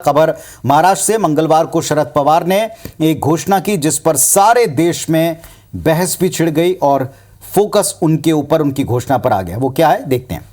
खबर महाराष्ट्र से। मंगलवार को शरद पवार ने एक घोषणा की जिस पर सारे देश में बहस भी छिड़ गई और फोकस उनके ऊपर, उनकी घोषणा पर आ गया। वो क्या है, देखते हैं।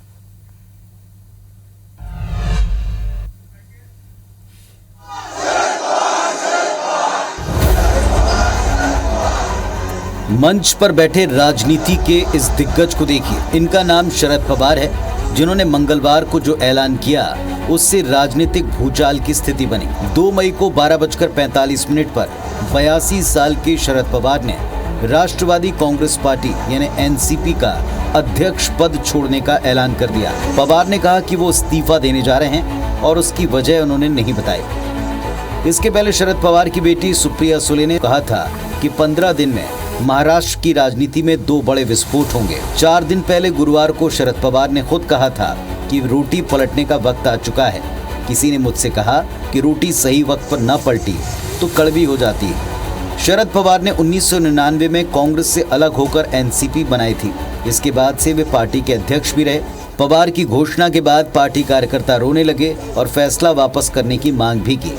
मंच पर बैठे राजनीति के इस दिग्गज को देखिए। इनका नाम शरद पवार है, जिन्होंने मंगलवार को जो ऐलान किया उससे राजनीतिक भूचाल की स्थिति बनी। 2 मई को 12:45 पर 82 साल के शरद पवार ने राष्ट्रवादी कांग्रेस पार्टी यानी एनसीपी का अध्यक्ष पद छोड़ने का ऐलान कर दिया। पवार ने कहा कि वो इस्तीफा देने जा रहे हैं और उसकी वजह उन्होंने नहीं बताई। इसके पहले शरद पवार की बेटी सुप्रिया सुले ने कहा था कि 15 दिन में महाराष्ट्र की राजनीति में 2 बड़े विस्फोट होंगे। 4 दिन पहले गुरुवार को शरद पवार ने खुद कहा था कि रोटी पलटने का वक्त आ चुका है। किसी ने मुझसे कहा कि रोटी सही वक्त पर न पलटी तो कड़वी हो जाती है। शरद पवार ने 1999 में कांग्रेस से अलग होकर एनसीपी बनाई थी। इसके बाद से वे पार्टी के अध्यक्ष भी रहे। पवार की घोषणा के बाद पार्टी कार्यकर्ता रोने लगे और फैसला वापस करने की मांग भी की।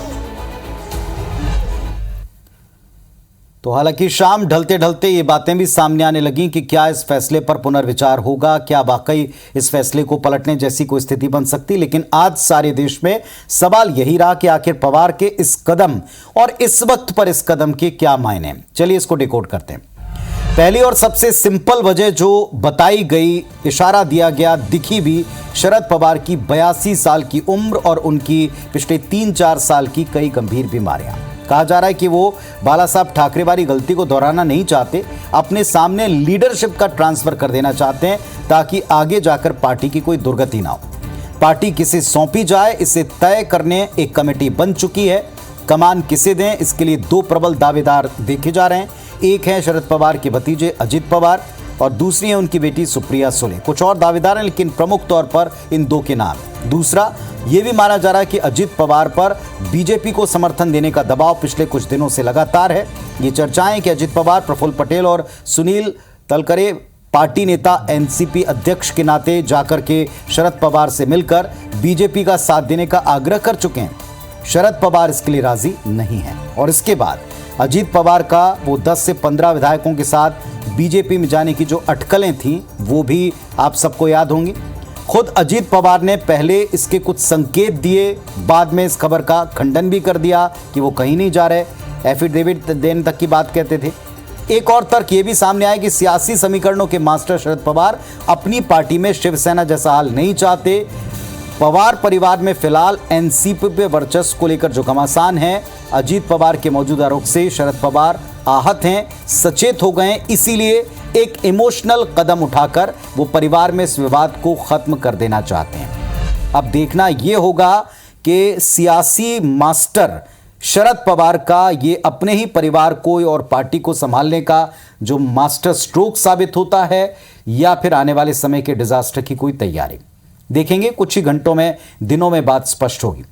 तो हालांकि शाम ढलते ढलते ये बातें भी सामने आने लगी कि क्या इस फैसले पर पुनर्विचार होगा, क्या वाकई इस फैसले को पलटने जैसी कोई स्थिति बन सकती। लेकिन आज सारे देश में सवाल यही रहा कि आखिर पवार के इस कदम और इस वक्त पर इस कदम के क्या मायने। चलिए इसको डिकोड करते हैं। पहली और सबसे सिंपल वजह जो बताई गई, इशारा दिया गया, दिखी भी, शरद पवार की 82 साल की उम्र और उनकी पिछले 3-4 साल की कई गंभीर बीमारियां। कहा जा रहा है कि वो बाला साहब ठाकरे वाली गलती को दोहराना नहीं चाहते, अपने सामने लीडरशिप का ट्रांसफर कर देना चाहते हैं ताकि आगे जाकर पार्टी की कोई दुर्गति ना हो। पार्टी किसे सौंपी जाए इसे तय करने एक कमेटी बन चुकी है। कमान किसे दें, इसके लिए 2 प्रबल दावेदार देखे जा रहे हैं। एक है शरद पवार के भतीजे अजित पवार और दूसरी है उनकी बेटी सुप्रिया सुले। कुछ और दावेदार हैं लेकिन प्रमुख तौर पर इन 2 के नाम। दूसरा, यह भी माना जा रहा है कि अजित पवार पर बीजेपी को समर्थन देने का दबाव पिछले कुछ दिनों से लगातार है। ये चर्चाएं कि अजित पवार प्रफुल्ल पटेल और सुनील तलकरे पार्टी नेता एनसीपी अध्यक्ष के नाते जाकर के शरद पवार से मिलकर बीजेपी का साथ देने का आग्रह कर चुके हैं। शरद पवार इसके लिए राजी नहीं है और इसके बाद अजित पवार का वो 10 से 15 विधायकों के साथ बीजेपी में जाने की जो अटकलें थीं वो भी आप सबको याद होंगी। खुद अजित पवार ने पहले इसके कुछ संकेत दिए, बाद में इस खबर का खंडन भी कर दिया कि वो कहीं नहीं जा रहे, एफिडेविट देने तक की बात कहते थे। एक और तर्क ये भी सामने आया कि सियासी समीकरणों के मास्टर शरद पवार अपनी पार्टी में शिवसेना जैसा हाल नहीं चाहते। पवार परिवार में फिलहाल एनसीपी पे वर्चस्व को लेकर जो घमासान है, अजित पवार के मौजूदा रुख से शरद पवार आहत हैं, सचेत हो गए, इसीलिए एक इमोशनल कदम उठाकर वो परिवार में इस विवाद को खत्म कर देना चाहते हैं। अब देखना यह होगा कि सियासी मास्टर शरद पवार का ये अपने ही परिवार को और पार्टी को संभालने का जो मास्टर स्ट्रोक साबित होता है या फिर आने वाले समय के डिजास्टर की कोई तैयारी। देखेंगे, कुछ ही घंटों में, दिनों में बात स्पष्ट होगी।